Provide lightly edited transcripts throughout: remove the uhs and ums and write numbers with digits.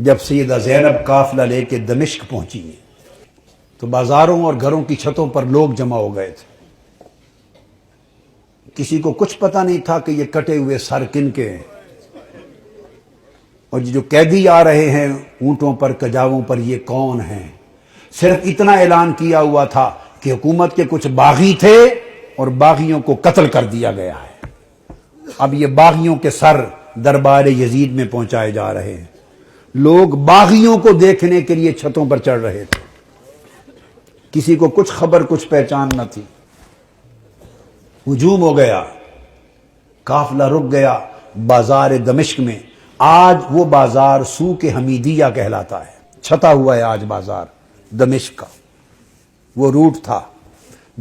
جب سیدہ زینب قافلہ لے کے دمشق پہنچی تو بازاروں اور گھروں کی چھتوں پر لوگ جمع ہو گئے تھے. کسی کو کچھ پتہ نہیں تھا کہ یہ کٹے ہوئے سر کن کے ہیں، اور جو قیدی آ رہے ہیں اونٹوں پر کجاووں پر یہ کون ہیں. صرف اتنا اعلان کیا ہوا تھا کہ حکومت کے کچھ باغی تھے اور باغیوں کو قتل کر دیا گیا ہے. اب یہ باغیوں کے سر دربار یزید میں پہنچائے جا رہے ہیں. لوگ باغیوں کو دیکھنے کے لیے چھتوں پر چڑھ رہے تھے. کسی کو کچھ خبر کچھ پہچان نہ تھی. ہجوم ہو گیا، قافلہ رک گیا بازار دمشق میں. آج وہ بازار سوق حمیدیہ کہلاتا ہے. چھتا ہوا ہے آج بازار دمشق کا. وہ روٹ تھا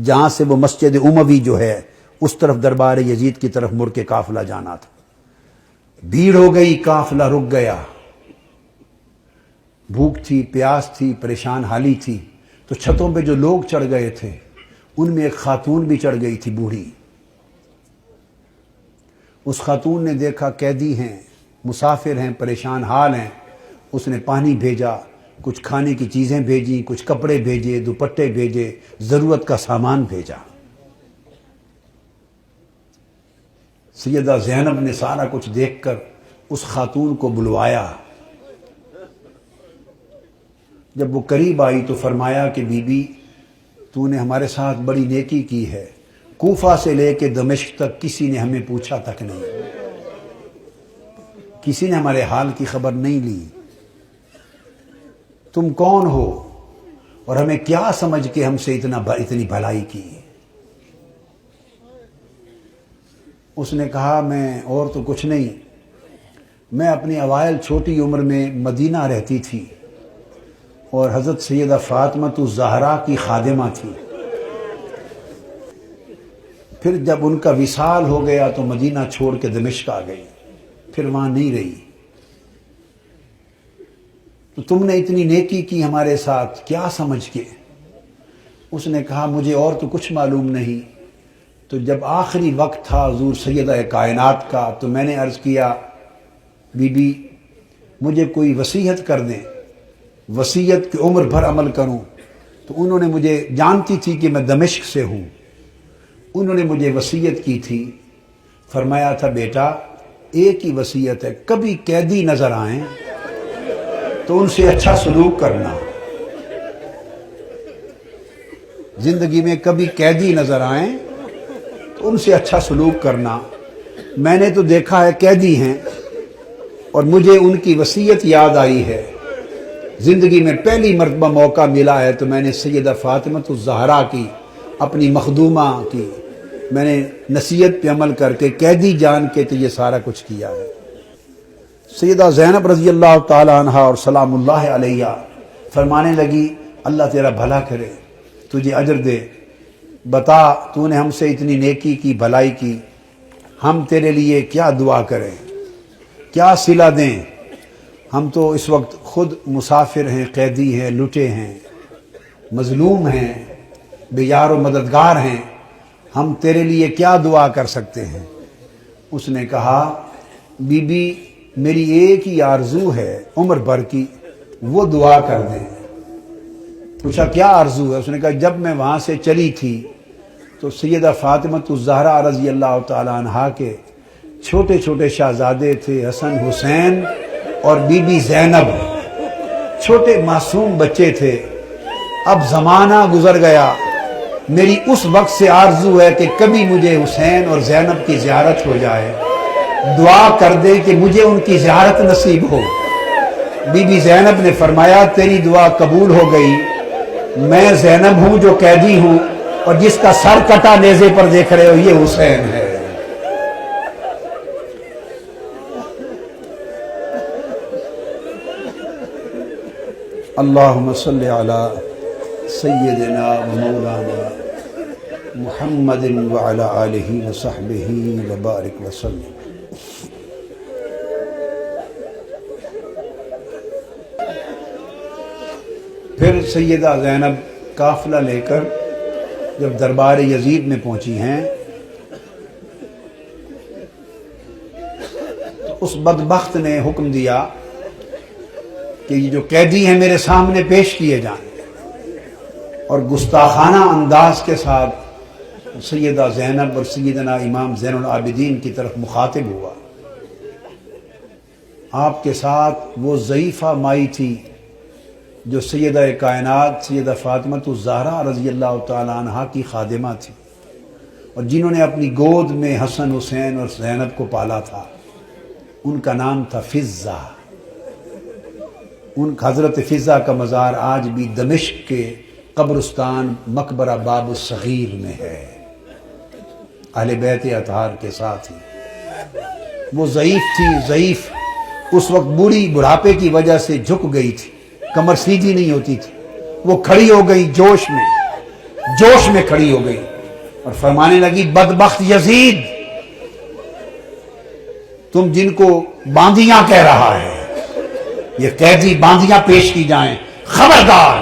جہاں سے وہ مسجد اموی جو ہے اس طرف دربار یزید کی طرف مڑ کے قافلہ جانا تھا. بھیڑ ہو گئی، قافلہ رک گیا. بھوک تھی، پیاس تھی، پریشان حالی تھی. تو چھتوں پہ جو لوگ چڑھ گئے تھے ان میں ایک خاتون بھی چڑھ گئی تھی، بوڑھی. اس خاتون نے دیکھا قیدی ہیں، مسافر ہیں، پریشان حال ہیں. اس نے پانی بھیجا، کچھ کھانے کی چیزیں بھیجی، کچھ کپڑے بھیجے، دوپٹے بھیجے، ضرورت کا سامان بھیجا. سیدہ زینب نے سارا کچھ دیکھ کر اس خاتون کو بلوایا. جب وہ قریب آئی تو فرمایا کہ بی بی تو نے ہمارے ساتھ بڑی نیکی کی ہے. کوفہ سے لے کے دمشق تک کسی نے ہمیں پوچھا تک نہیں، کسی نے ہمارے حال کی خبر نہیں لی. تم کون ہو اور ہمیں کیا سمجھ کے ہم سے اتنی بھلائی کی؟ اس نے کہا میں اور تو کچھ نہیں، میں اپنی اوائل چھوٹی عمر میں مدینہ رہتی تھی اور حضرت سیدہ فاطمہ الزہرا کی خادمہ تھی. پھر جب ان کا وصال ہو گیا تو مدینہ چھوڑ کے دمشق آ گئی، پھر وہاں نہیں رہی. تو تم نے اتنی نیکی کی ہمارے ساتھ کیا سمجھ کے؟ اس نے کہا مجھے اور تو کچھ معلوم نہیں. تو جب آخری وقت تھا حضور سیدہ کائنات کا تو میں نے عرض کیا بی بی مجھے کوئی وصیت کر دیں، وصیت کی عمر بھر عمل کروں. تو انہوں نے مجھے، جانتی تھی کہ میں دمشق سے ہوں، انہوں نے مجھے وصیت کی تھی. فرمایا تھا بیٹا ایک ہی وصیت ہے، کبھی قیدی نظر آئیں تو ان سے اچھا سلوک کرنا. زندگی میں کبھی قیدی نظر آئیں تو ان سے اچھا سلوک کرنا. میں نے تو دیکھا ہے قیدی ہیں اور مجھے ان کی وصیت یاد آئی ہے. زندگی میں پہلی مرتبہ موقع ملا ہے تو میں نے سیدہ فاطمہ الزہرا کی، اپنی مخدومہ کی، میں نے نصیحت پہ عمل کر کے قیدی جان کے تو یہ سارا کچھ کیا ہے. سیدہ زینب رضی اللہ تعالی عنہ اور سلام اللہ علیہ فرمانے لگی اللہ تیرا بھلا کرے، تجھے اجر دے. بتا تو نے ہم سے اتنی نیکی کی، بھلائی کی، ہم تیرے لیے کیا دعا کریں، کیا صلہ دیں؟ ہم تو اس وقت خود مسافر ہیں، قیدی ہیں، لٹے ہیں، مظلوم ہیں، بے یار و مددگار ہیں، ہم تیرے لیے کیا دعا کر سکتے ہیں؟ اس نے کہا بی بی میری ایک ہی آرزو ہے عمر بھر کی، وہ دعا کر دیں. پوچھا کیا آرزو ہے؟ اس نے کہا جب میں وہاں سے چلی تھی تو سیدہ فاطمہ الزہرا رضی اللہ تعالی عنہا کے چھوٹے چھوٹے شہزادے تھے، حسن حسین اور بی بی زینب، چھوٹے معصوم بچے تھے. اب زمانہ گزر گیا، میری اس وقت سے آرزو ہے کہ کبھی مجھے حسین اور زینب کی زیارت ہو جائے. دعا کر دے کہ مجھے ان کی زیارت نصیب ہو. بی بی زینب نے فرمایا تیری دعا قبول ہو گئی. میں زینب ہوں جو قیدی ہوں، اور جس کا سر کٹا نیزے پر دیکھ رہے ہو یہ حسین ہے. اللہم صلی علی سیدنا و مولانا محمد وعلی آلہ وصحبہ وبارک وسلم. پھر سیدہ زینب قافلہ لے کر جب دربار یزید میں پہنچی ہیں تو اس بدبخت نے حکم دیا کہ یہ جو قیدی ہیں میرے سامنے پیش کیے جائیں، اور گستاخانہ انداز کے ساتھ سیدہ زینب اور سیدنا امام زین العابدین کی طرف مخاطب ہوا۔ آپ کے ساتھ وہ ضعیفہ مائی تھی جو سیدہ کائنات سیدہ فاطمہ الزہرا رضی اللہ تعالی عنہا کی خادمہ تھی، اور جنہوں نے اپنی گود میں حسن حسین اور زینب کو پالا تھا۔ ان کا نام تھا فضہ۔ ان حضرت فضہ کا مزار آج بھی دمشق کے قبرستان مقبرہ باب الصغیر میں ہے، اہل بیت اطہار کے ساتھ ہی۔ وہ ضعیف تھی، ضعیف، اس وقت بوڑھی بڑھاپے کی وجہ سے جھک گئی تھی، کمر سیدھی نہیں ہوتی تھی۔ وہ کھڑی ہو گئی جوش میں کھڑی ہو گئی اور فرمانے لگی، بدبخت یزید، تم جن کو باندیاں کہہ رہا ہے، یہ قیدی باندیاں پیش کی جائیں، خبردار،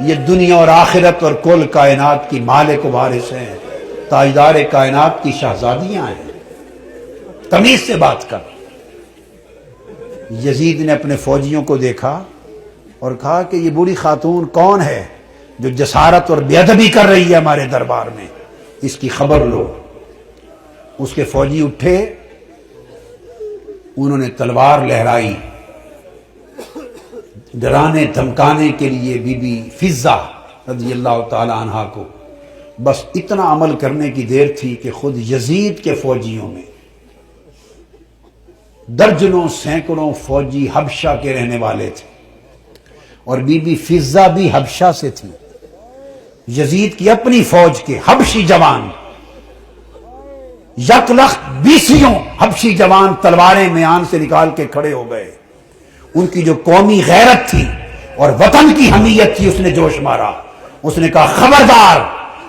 یہ دنیا اور آخرت اور کل کائنات کی مالک و وارث ہیں، تاجدار کائنات کی شہزادیاں ہیں، تمیز سے بات کر۔ یزید نے اپنے فوجیوں کو دیکھا اور کہا کہ یہ بوڑھی خاتون کون ہے جو جسارت اور بے ادبی کر رہی ہے ہمارے دربار میں، اس کی خبر لو۔ اس کے فوجی اٹھے، انہوں نے تلوار لہرائی ڈرانے دھمکانے کے لیے بی بی فضہ رضی اللہ تعالی عنہا کو۔ بس اتنا عمل کرنے کی دیر تھی کہ خود یزید کے فوجیوں میں درجنوں سینکڑوں فوجی حبشہ کے رہنے والے تھے، اور بی بی فضہ بھی حبشہ سے تھی۔ یزید کی اپنی فوج کے حبشی جوان، یک لخت 20 حبشی جوان تلواریں میان سے نکال کے کھڑے ہو گئے۔ ان کی جو قومی غیرت تھی اور وطن کی حمیت تھی، اس نے جوش مارا۔ اس نے کہا، خبردار،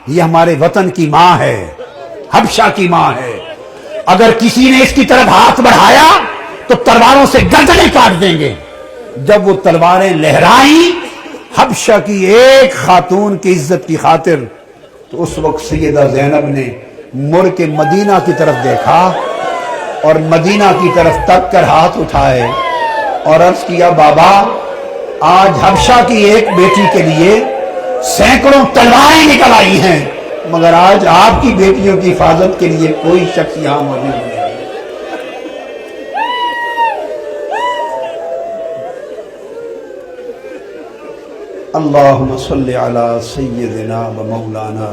یہ ہمارے وطن کی ماں ہے، حبشہ کی ماں ہے، اگر کسی نے اس کی طرف ہاتھ بڑھایا تو تلواروں سے گردنیں کاٹ دیں گے۔ جب وہ تلواریں لہرائیں حبشہ کی ایک خاتون کی عزت کی خاطر، تو اس وقت سیدہ زینب نے مڑ کے مدینہ کی طرف دیکھا اور مدینہ کی طرف تک کر ہاتھ اٹھائے اور عرض کیا، بابا، آج حبشہ کی ایک بیٹی کے لیے سینکڑوں تلواریں نکل آئی ہیں، مگر آج آپ کی بیٹیوں کی حفاظت کے لیے کوئی شخص یہاں موجود نہیں۔ اللہم صلی علی سیدنا و مولانا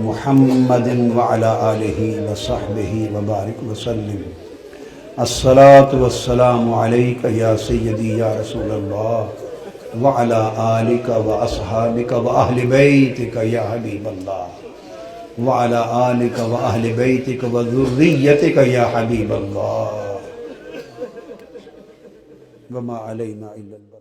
محمد وعلی آلہ وصحبہ وبارک وسلم۔ الصلاة والسلام علیک یا سیدی یا رسول اللہ وعلی آلک و اصحابک و اہل بیتک یا حبیب اللہ وعلی آلک و اہل بیتک و ذریتک یا حبیب اللہ وما علینا الا اللہ۔